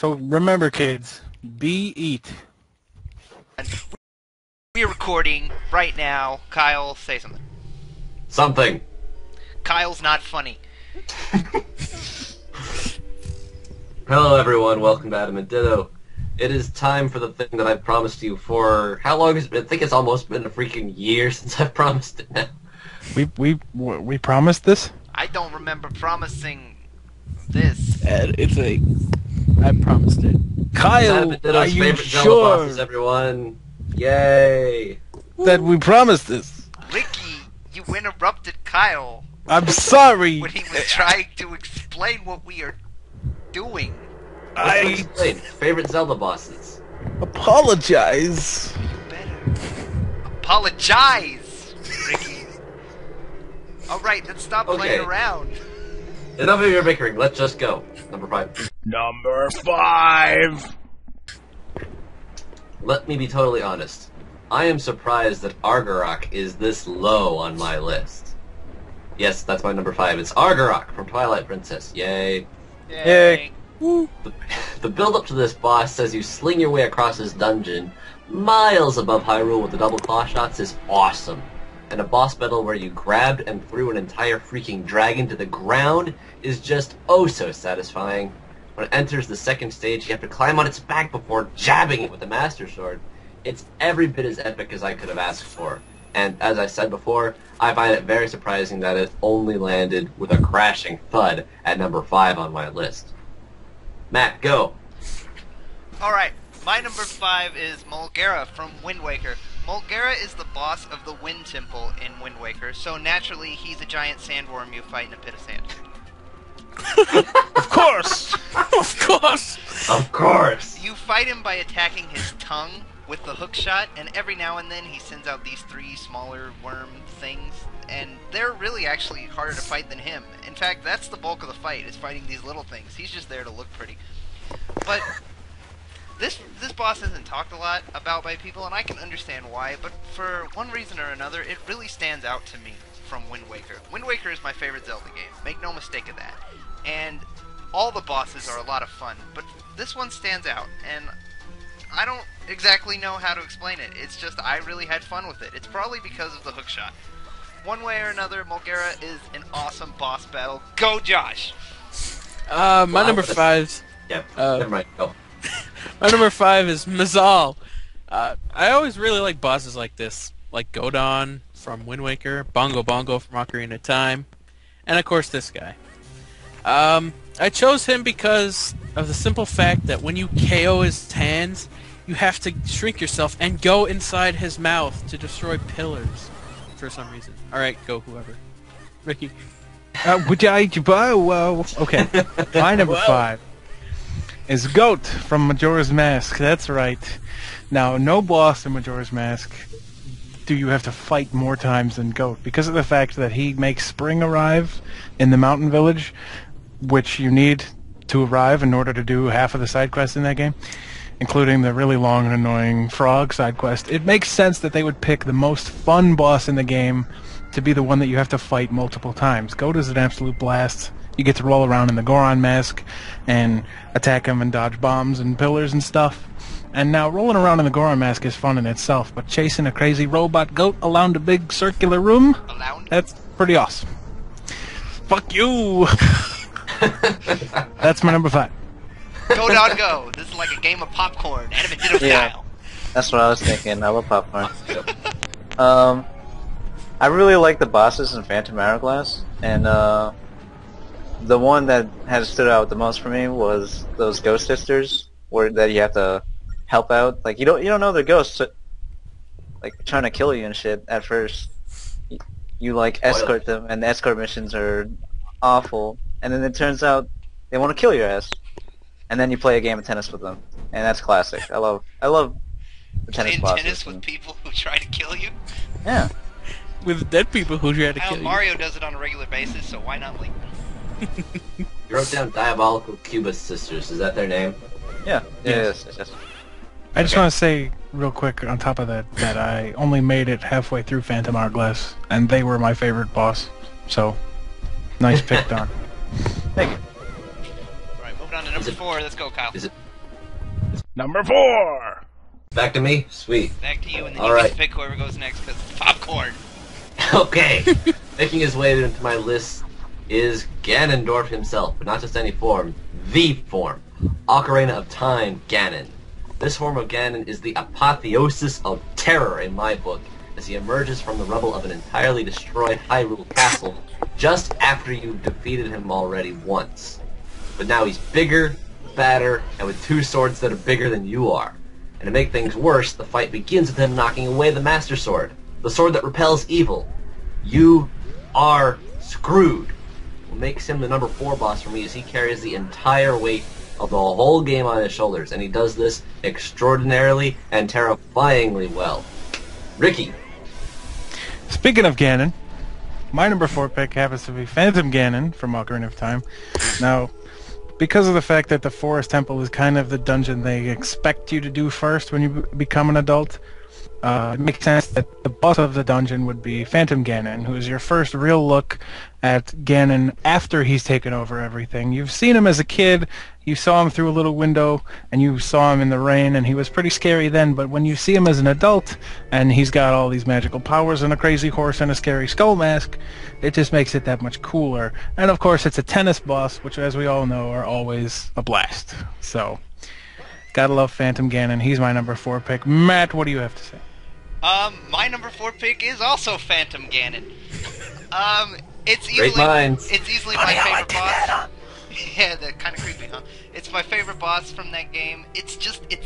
So remember, kids, eat. And we're recording right now. Kyle, say something. Something. Kyle's not funny. Hello everyone, welcome to Adamant Ditto. It is time for the thing that I've promised you for... How long has it been? I think it's almost been a freaking year since I've promised it now. We promised this? I don't remember promising this. I promised it. Kyle, Adamant Ditto's are you favorite Zelda sure bosses, everyone. Yay. that we promised this? Ricky, you interrupted Kyle I'm sorry. when he was trying to explain what we are doing. Let's explain. Favorite Zelda bosses. apologize. You better apologize, Ricky. Alright, let's stop playing Okay. around. Enough of your bickering, let's just go. Number 5. Number 5. Let me be totally honest. I am surprised that Argarok is this low on my list. Yes, that's my number 5. It's Argarok from Twilight Princess. Yay. Yay. The build-up to this boss says you sling your way across this dungeon miles above Hyrule with the double claw shots is awesome. And a boss battle where you grabbed and threw an entire freaking dragon to the ground is just oh so satisfying. When it enters the second stage, you have to climb on its back before jabbing it with the Master Sword. It's every bit as epic as I could have asked for. And as I said before, I find it very surprising that it only landed with a crashing thud at number 5 on my list. Matt, go! Alright, my number 5 is Mulgara from Wind Waker. Mulgara is the boss of the Wind Temple in Wind Waker, so naturally he's a giant sandworm you fight in a pit of sand. Of course. Of course. Of course! You fight him by attacking his tongue with the hook shot, and every now and then he sends out these 3 smaller worm things, and they're really actually harder to fight than him. In fact, that's the bulk of the fight, is fighting these little things. He's just there to look pretty. But this boss isn't talked a lot about by people, and I can understand why, but for one reason or another, it really stands out to me from Wind Waker. Wind Waker is my favorite Zelda game, make no mistake of that. And all the bosses are a lot of fun, but this one stands out, and I don't exactly know how to explain it. It's just I really had fun with it. It's probably because of the hookshot. One way or another, Mulgara is an awesome boss battle. Go, Josh! My number 5. Yep, never mind, go. My number 5 is Mazal. I always really like bosses like this, like Godon from Wind Waker, Bongo Bongo from Ocarina of Time, and of course this guy. I chose him because of the simple fact that when you KO his hands, you have to shrink yourself and go inside his mouth to destroy pillars for some reason. Alright, go whoever. Ricky. Okay. My number 5 is GOHT from Majora's Mask. That's right. Now, no boss in Majora's Mask do you have to fight more times than GOHT because of the fact that he makes spring arrive in the mountain village, which you need to arrive in order to do half of the side quests in that game, including the really long and annoying frog side quest. It makes sense that they would pick the most fun boss in the game to be the one that you have to fight multiple times. GOHT is an absolute blast. You get to roll around in the Goron mask and attack him and dodge bombs and pillars and stuff. And now rolling around in the Goron mask is fun in itself, but chasing a crazy robot goat around a big circular room, that's pretty awesome. Fuck you! That's my number 5. Go, Don, go! This is like a game of popcorn, Adamant Ditto style. That's what I was thinking. I love popcorn. I really like the bosses in Phantom Hourglass, and the one that has stood out the most for me was those ghost sisters, that you have to help out. Like you don't know they're ghosts, like trying to kill you and shit at first. You like escort them, and the escort missions are awful. And then it turns out they want to kill your ass, and then you play a game of tennis with them, and that's classic. I love the tennis Playing bosses. tennis with people who try to kill you? Yeah. With dead people who try to Hell, kill you. Mario does it on a regular basis, so why not Link? You wrote down Diabolical Cubist Sisters, is that their name? Yeah. Yes. I just want to say real quick on top of that I only made it halfway through Phantom Hourglass, and they were my favorite boss. So, nice pick, Don. Thank you. Alright, moving on to number 4. Let's go, Kyle. Number 4! Back to me? Sweet. Back to you, and then All you right. get to pick whoever goes next, because it's popcorn. Okay. Making his way into my list is Ganondorf himself, but not just any form. The form. Ocarina of Time Ganon. This form of Ganon is the apotheosis of terror in my book, as he emerges from the rubble of an entirely destroyed Hyrule Castle just after you've defeated him already once. But now he's bigger, badder, and with 2 swords that are bigger than you are. And to make things worse, the fight begins with him knocking away the Master Sword, the sword that repels evil. You are screwed. What makes him the number 4 boss for me is he carries the entire weight of the whole game on his shoulders, and he does this extraordinarily and terrifyingly well. Ricky. Speaking of Ganon, my number 4 pick happens to be Phantom Ganon from Ocarina of Time. Now, because of the fact that the Forest Temple is kind of the dungeon they expect you to do first when you become an adult, it makes sense that the boss of the dungeon would be Phantom Ganon, who is your first real look at Ganon after he's taken over everything. You've seen him as a kid, you saw him through a little window, and you saw him in the rain, and he was pretty scary then, but when you see him as an adult, and he's got all these magical powers and a crazy horse and a scary skull mask, it just makes it that much cooler. And of course it's a tennis boss, which as we all know are always a blast. So, gotta love Phantom Ganon, he's my number 4 pick. Matt, what do you have to say? My number 4 pick is also Phantom Ganon. It's Great minds. easily my favorite boss. Yeah, they're kind of creepy, huh? It's my favorite boss from that game. It's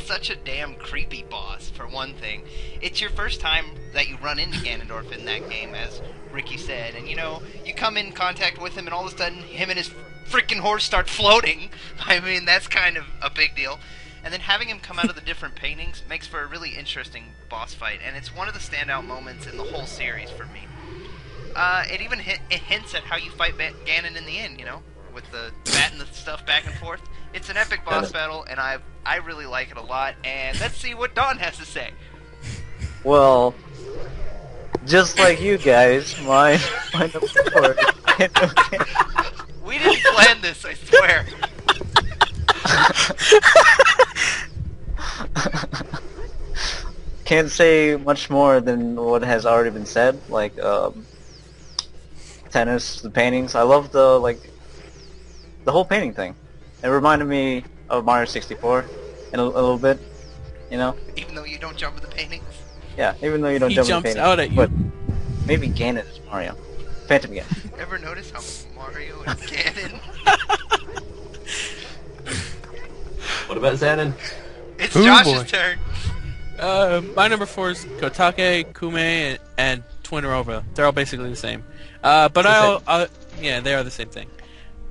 such a damn creepy boss, for one thing. It's your first time that you run into Ganondorf in that game, as Ricky said. And, you know, you come in contact with him, and all of a sudden, him and his freaking horse start floating. I mean, that's kind of a big deal. And then having him come out of the different paintings makes for a really interesting boss fight, and it's one of the standout moments in the whole series for me. It even hints at how you fight Ganon in the end, you know, with the batting the stuff back and forth. It's an epic boss battle, and I really like it a lot. And let's see what Don has to say. Well, just like you guys, my number 4. We didn't plan this, I swear. Can't say much more than what has already been said. Like tennis, the paintings. I love the whole painting thing. It reminded me of Mario 64 in a little bit. You know? Even though you don't jump with the paintings. Yeah, even though you don't He jump jumps with the paintings. out at you. But maybe Ganon is Mario. Phantom Ganon. Ever notice how Mario and Ganon? What about Xanon? It's Ooh, Josh's boy. turn. My number 4 is Kotake, Kume, and TWINROVA. They're all basically the same. But yeah, they are the same thing.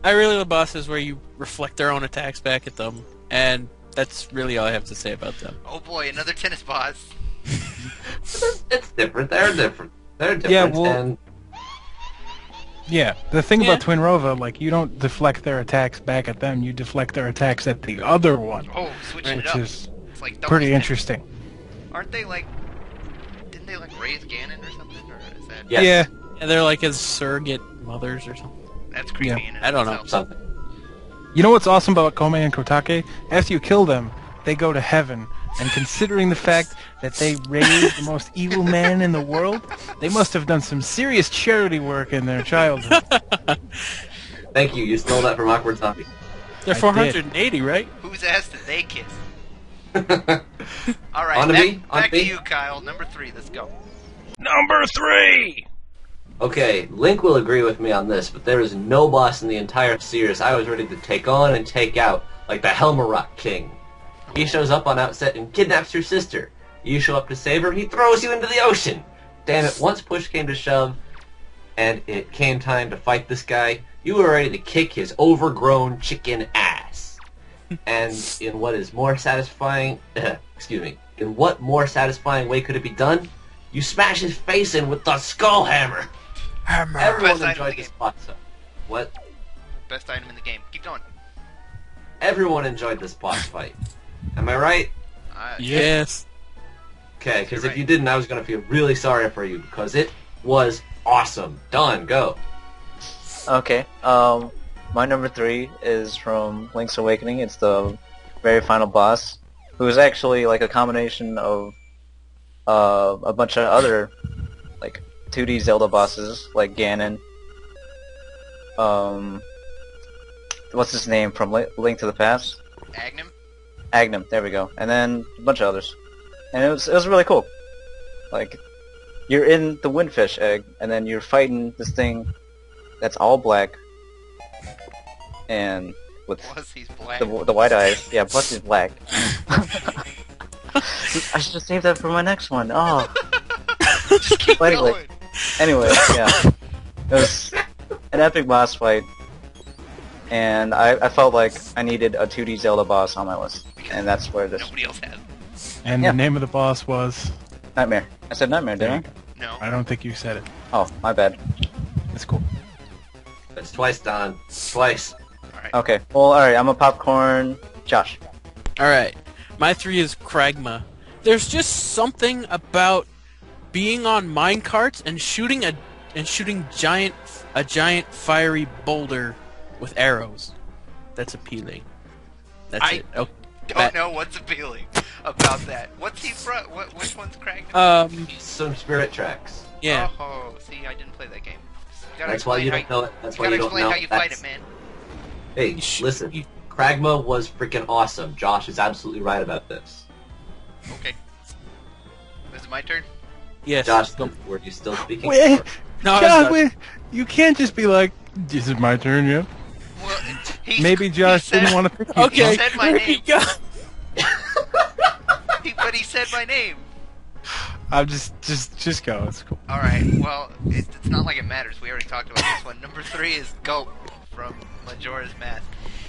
I really love bosses where you reflect their own attacks back at them, and that's really all I have to say about them. Oh boy, another tennis boss. It's different. They're different. They're different. Yeah, well- and Yeah, the thing Yeah. about TWINROVA, like, you don't deflect their attacks back at them, you deflect their attacks at the other one, Oh, switching it which up. is It's like double pretty spin. interesting. Aren't they like? Didn't they like raise Ganon or something? Or is that? Yes. Yeah, And they're like his surrogate mothers or something. That's creepy. Yeah. In and I don't of know. itself. something. you know what's awesome about Kome and Kotake? After you kill them, they go to heaven, and considering the fact that they raised the most evil man in the world, they must have done some serious charity work in their childhood. Thank you. You stole that from Awkward Zombie. They're I 480, right? Whose ass did they kiss? All right, On to me? On back to to me? you, Kyle. Number 3. Let's go. Number 3! Okay, Link will agree with me on this, but there is no boss in the entire series I was ready to take on and take out like the Helmarock King. He shows up on Outset and kidnaps your sister. You show up to save her, he throws you into the ocean. Damn it, once push came to shove, and it came time to fight this guy, you were ready to kick his overgrown chicken ass. And in what is more satisfying, in what more satisfying way could it be done? You smash his face in with the skull hammer. Everyone Best item in the enjoyed game. this boss fight. What? Best item in the game. Keep going. Everyone enjoyed this boss fight. Am I right? Yes. Okay, because You're if you right. didn't, I was going to feel really sorry for you, because it was awesome. Done, go. Okay. My number 3 is from Link's Awakening. It's the very final boss. who is actually like a combination of a bunch of other like 2D Zelda bosses, like Ganon. What's his name from Link to the Past? Agnum? Agnum, there we go. And then a bunch of others. And it was really cool. Like, you're in the Windfish egg, and then you're fighting this thing that's all black, and with Plus he's black. the white eyes. Yeah, plus he's black. I should have saved that for my next one. Oh. Just keep But anyway. going. Anyway, yeah. It was an epic boss fight, and I felt like I needed a 2D Zelda boss on my list, and that's where this Nobody else has. And Yeah. the name of the boss was... Nightmare. I said Nightmare, didn't I? No. I don't think you said it. Oh, my bad. It's cool. It's twice, Don. Twice. Alright. Okay. Well, alright, I'm a popcorn. Josh. Alright. My 3 is Kragma. There's just something about being on minecarts and shooting a giant fiery boulder with arrows. That's appealing. That's it. Okay. Don't know what's appealing about that. What's he from? Which one's Craig? Some Spirit Tracks. Yeah. Oh, see, I didn't play that game. You gotta That's why you explain don't know it. That's why gotta you don't explain know. how you fight That's- it, man. Hey, listen. Kragma was freaking awesome. Josh is absolutely right about this. Okay. Is it my turn? Yes. Josh, were you still speaking? Wait, No, Josh, I was wait, you can't just be like, "This is my turn, yeah." Well, Maybe Josh he said, didn't want to pick you. Okay. He said my here we name. go. But he said my name. I'm just go. It's cool. Alright, well, it's not like it matters. We already talked about this one. Number 3 is GOHT from Majora's Mask.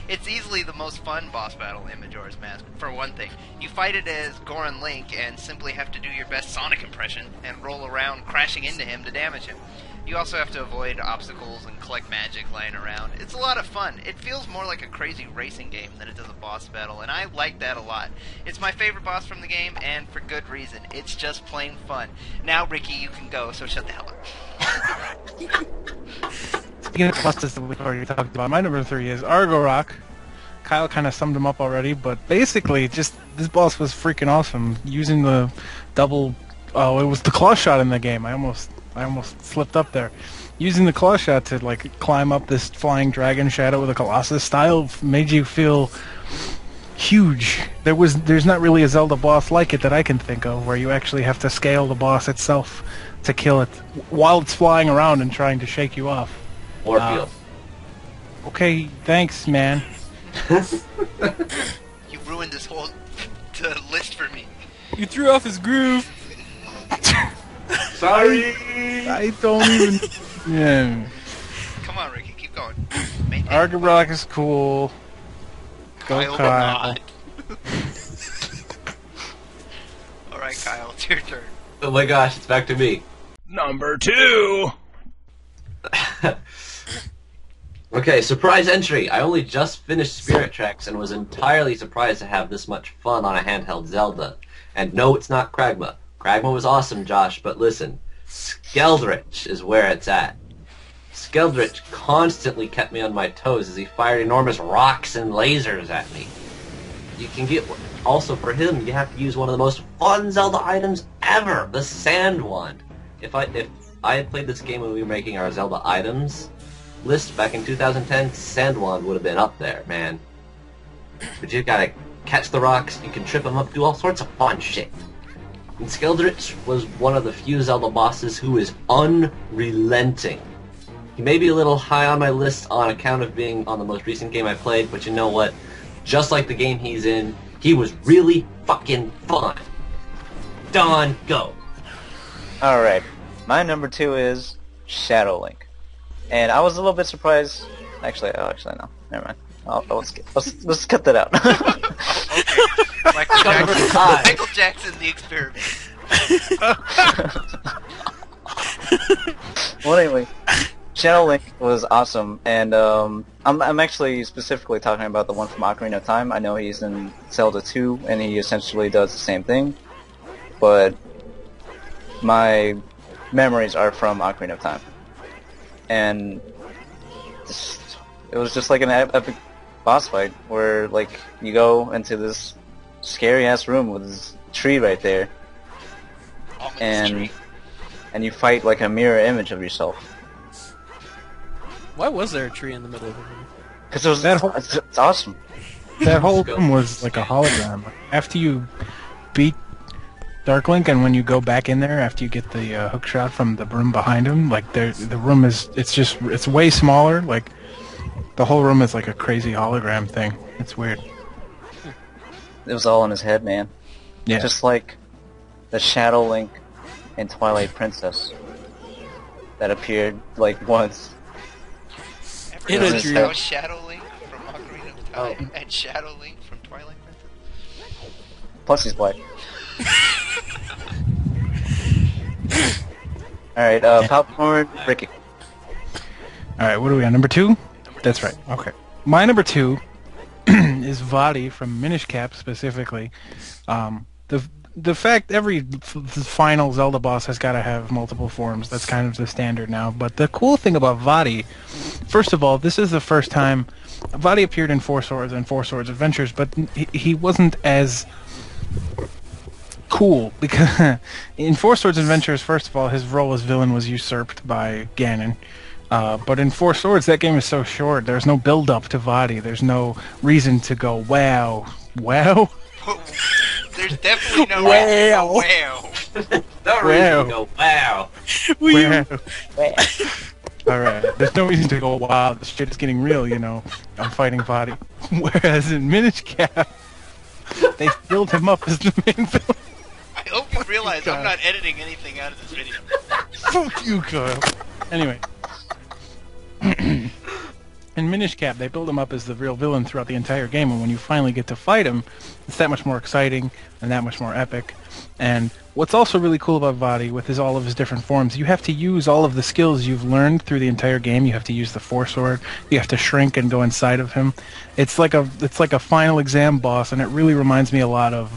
It's easily the most fun boss battle in Majora's Mask, for one thing. You fight it as Goron Link and simply have to do your best Sonic impression and roll around crashing into him to damage him. You also have to avoid obstacles and collect magic lying around. It's a lot of fun. It feels more like a crazy racing game than it does a boss battle, and I like that a lot. It's my favorite boss from the game, and for good reason. It's just plain fun. Now, Ricky, you can go, so shut the hell up. Speaking of bosses that we've already talked about, my number 3 is Argorok. Kyle kind of summed him up already, but basically, just this boss was freaking awesome. Using the double, it was the claw shot in the game. I almost slipped up there. Using the claw shot to like climb up this flying dragon shadow with a Colossus style made you feel huge. There's not really a Zelda boss like it that I can think of where you actually have to scale the boss itself to kill it while it's flying around and trying to shake you off. Warfield. Okay, thanks, man. You ruined this whole list for me. You threw off his groove. Sorry. I don't even. Yeah. Come on, Ricky, keep going. Maintain. Argorok is cool. Go Kyle, Kyle. Alright, Kyle, it's your turn. Oh my gosh, it's back to me. Number 2. Okay, surprise entry. I only just finished Spirit Tracks and was entirely surprised to have this much fun on a handheld Zelda. And no, it's not Kragma. Kragma was awesome, Josh, but listen. Skeldritch is where it's at. Skeldritch constantly kept me on my toes as he fired enormous rocks and lasers at me. You can get... Also, for him, you have to use one of the most fun Zelda items ever, the Sand Wand. If I had played this game when we were making our Zelda items list back in 2010, Sand Wand would have been up there, man. But you gotta catch the rocks, you can trip them up, do all sorts of fun shit. And Skeldritch was one of the few Zelda bosses who is unrelenting. He may be a little high on my list on account of being on the most recent game I played, but you know what? Just like the game he's in, he was really fucking fun. Don, go. Alright. My number 2 is Shadow Link. And I was a little bit surprised. Actually, no. Never mind. Let's cut that out. Okay. Michael Jackson, the experiment. Well, anyway, Shadow Link was awesome, and I'm actually specifically talking about the one from Ocarina of Time. I know he's in Zelda 2, and he essentially does the same thing, but my memories are from Ocarina of Time. And it was just like an epic boss fight where like you go into this scary ass room with this tree right there, and you fight like a mirror image of yourself. Why was there a tree in the middle of the room? Because it was it's awesome. That whole room was like a hologram. After you beat Dark Link, and when you go back in there after you get the hook shot from the room behind him, like the room is it's way smaller. Like the whole room is like a crazy hologram thing. It's weird. It was all in his head, man. Yeah. Just like the Shadow Link in Twilight Princess that appeared like once. In a dream. How Shadow Link from Ocarina of Time and Shadow Link from Twilight Princess. Plus he's black. Alright, Popcorn, Ricky. Alright, what are we on? Number 2? That's right. Okay. My number 2 is Vadi from Minish Cap specifically. The fact every final Zelda boss has got to have multiple forms. That's kind of the standard now. But the cool thing about Vadi, first of all, this is the first time Vadi appeared in Four Swords and Four Swords Adventures, but he wasn't as cool because in Four Swords Adventures, first of all, his role as villain was usurped by Ganon. But in Four Swords, that game is so short. There's no build-up to Vadi. There's no reason to go, wow. Wow? There's definitely no Wow. wow. No reason to go, wow. Wow. Alright, there's no reason to go, wow, this shit is getting real, you know. I'm fighting Vadi. Whereas in Minish Cap, they build him up as the main villain. I hope you realize I'm not editing anything out of this video. Fuck you, Kyle. Anyway. In Minish Cap, they build him up as the real villain throughout the entire game, and when you finally get to fight him, it's that much more exciting and that much more epic. And what's also really cool about Vadi, with all of his different forms, you have to use all of the skills you've learned through the entire game. You have to use the Four Sword. You have to shrink and go inside of him. It's like a final exam boss, and it really reminds me a lot of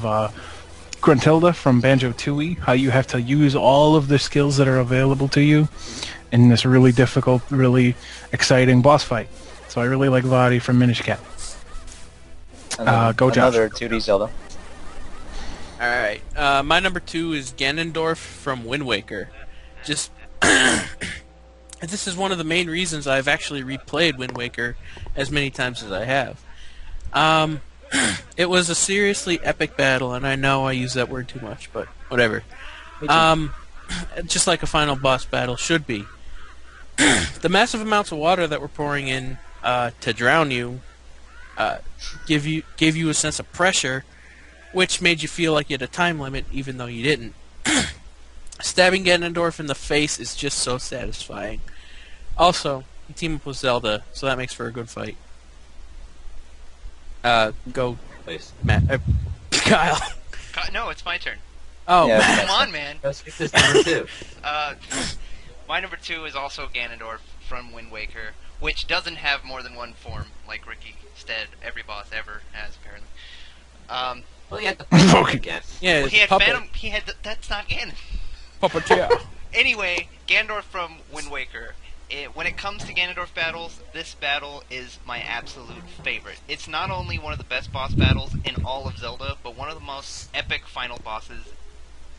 Gruntilda from Banjo-Tooie, how you have to use all of the skills that are available to you in this really difficult, really exciting boss fight. So I really like Vadi from Minish Cap. Go Josh. Another 2D Zelda. Alright, my number 2 is Ganondorf from Wind Waker. Just, this is one of the main reasons I've actually replayed Wind Waker as many times as I have. It was a seriously epic battle, and I know I use that word too much, but whatever. Just like a final boss battle should be. The massive amounts of water that were pouring in to drown you gave you a sense of pressure, which made you feel like you had a time limit, even though you didn't. Stabbing Ganondorf in the face is just so satisfying. Also, you team up with Zelda, so that makes for a good fight. Go, Please. Matt. Kyle. No, it's my turn. Oh, Yeah. Matt. Come on, man. Let's get this number 2. My number 2 is also Ganondorf from Wind Waker, which doesn't have more than one form, like Ricky said every boss ever has, apparently. Well, you have to fight him again. Yeah, Well, he had puppet. Phantom. He had. That's not Ganon. Puppeteer. Anyway, Ganondorf from Wind Waker. When it comes to Ganondorf battles, this battle is my absolute favorite. It's not only one of the best boss battles in all of Zelda, but one of the most epic final bosses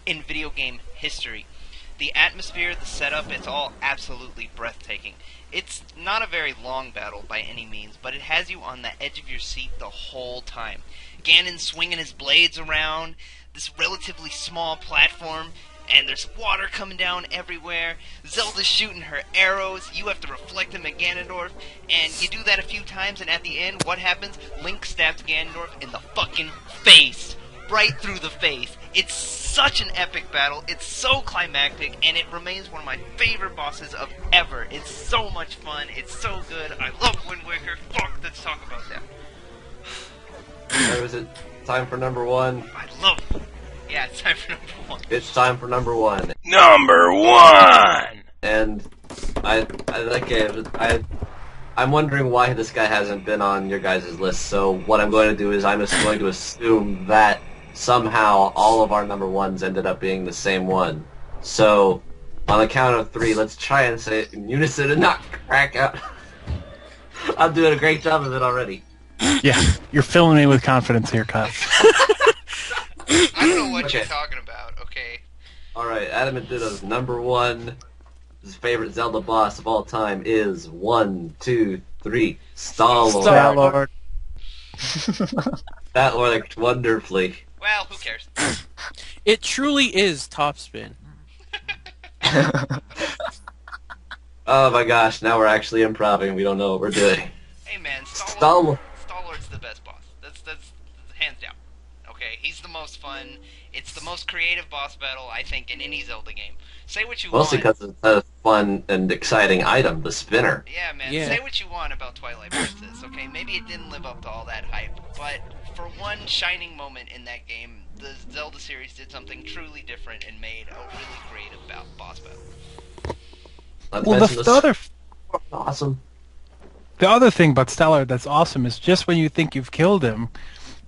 in video game history. The atmosphere, the setup, it's all absolutely breathtaking. It's not a very long battle by any means, but it has you on the edge of your seat the whole time. Ganon swinging his blades around this relatively small platform, and there's water coming down everywhere. Zelda's shooting her arrows. You have to reflect them at Ganondorf, and you do that a few times, and at the end, what happens? Link stabs Ganondorf in the fucking face. Right through the face. It's such an epic battle. It's so climactic, and it remains one of my favorite bosses of ever. It's so much fun. It's so good. I love Wind Waker. Fuck, let's talk about that. Or is it time for number 1? I love it. Yeah, it's time for number 1. It's time for number 1. Number 1! And I'm wondering why this guy hasn't been on your guys' list, so what I'm going to do is I'm just going to assume that somehow all of our number 1s ended up being the same one. So, on the count of 3, let's try and say it in unison and not crack out. I'm doing a great job of it already. Yeah, you're filling me with confidence here, Kyle. I don't know what Okay. you're talking about. Okay. Alright, Adamant Ditto's number one, his favorite Zelda boss of all time is 1, 2, 3, Star-Lord. Star-Lord. That worked wonderfully. Well, who cares? It truly is topspin. Oh my gosh, now we're actually improving. We don't know what we're doing. Hey man, Star-Lord. Star-Lord's the best boss. That's hands down. Okay, he's the most fun. It's the most creative boss battle, I think, in any Zelda game. Say what you Mostly want. because it's a fun and exciting item, the spinner. Yeah, man. Yeah. Say what you want about Twilight Princess. Okay, maybe it didn't live up to all that hype, but for one shining moment in that game, the Zelda series did something truly different and made a really creative boss battle. Not to Well, mention the other thing about Stellar that's awesome is just when you think you've killed him,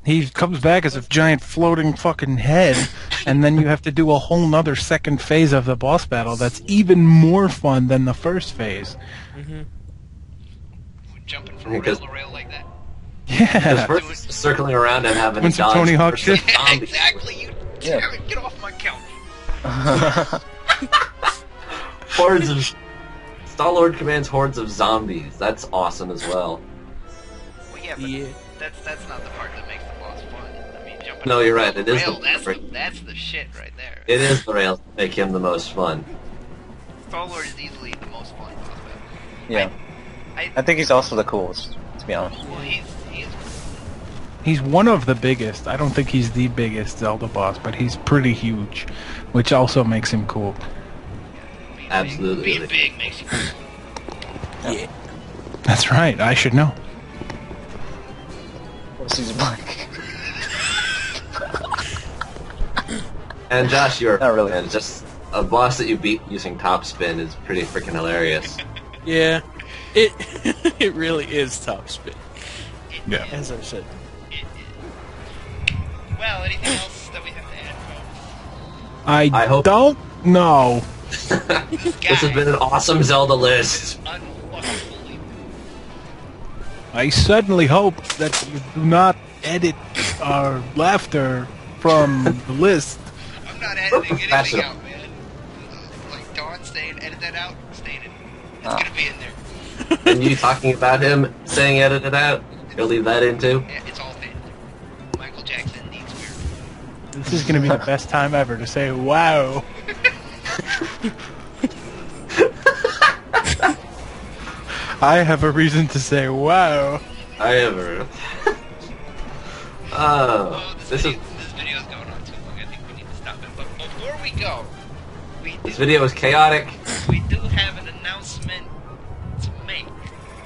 he comes back as a giant floating fucking head, and then you have to do a whole nother second phase of the boss battle that's even more fun than the first phase. Jumping from Because- rail to rail like that. Yeah. First, it's just circling around and having Doing some dodge Tony Hawk versus shit. zombies. Exactly. You Yeah. damn it, get off my couch. Hordes of... Star-Lord commands hordes of zombies. That's awesome as well. Well, yeah, but Yeah. that's not the part that makes the boss fun. I mean, jumping. No, from you're rail right, to it is rail, the- that's the shit right there. It is the rails that make him the most fun. Star-Lord is easily the most fun boss battle. Yeah. I think he's also the coolest, to be honest. Well, he is. He's one of the biggest. I don't think he's the biggest Zelda boss, but he's pretty huge, which also makes him cool. Being Absolutely. Being big makes you cool. Yeah. That's right. I should know. He's black. And Josh, you're Not really. and just a boss that you beat using top spin is pretty freaking hilarious. Yeah. It it really is topspin. Yeah. As I said. Well, anything else that we have to add, folks? I hope- don't know. This This has been an awesome Zelda list. unfucking I certainly hope that you do not edit our laughter from the list. I'm not editing anything Professional. out, man. Like Dawn saying, edit that out, staying in. It's Ah. gonna be in there. And you talking about him saying edit it out, you'll leave that in too? Yeah, it's all staying in there. Michael Jackson needs weird. This is going to be the best time ever to say, wow. I have a reason to say, wow. I ever. Oh, This is this video's going on too long. I think we need to stop it. But before we go, this video is chaotic. we do have an announcement to make.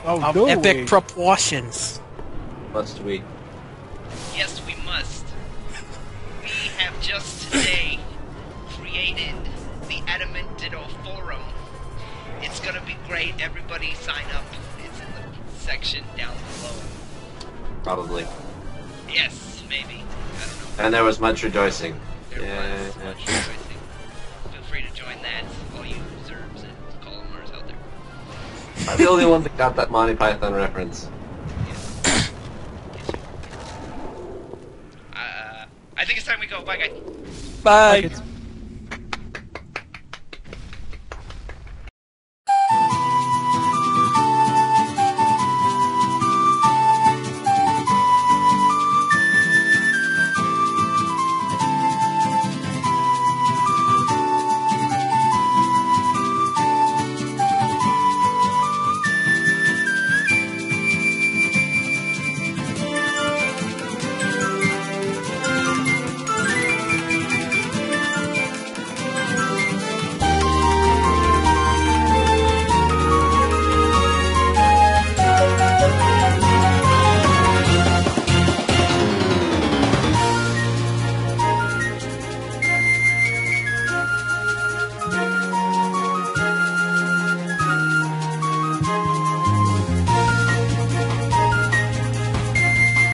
Oh, Of do epic we? proportions. Must we? Yes, we must. We have just today created the Adamant Ditto forum. It's gonna be great. Everybody sign up. It's in the section down below. Probably. Yes, maybe. I don't know. And there was much rejoicing. There Yeah. was much rejoicing. Feel free to join that, all you Zerbs and Columars out there. I'm the only one that got that Monty Python reference. Yes. I think it's time we go. Bye, guys. Bye. Like it's-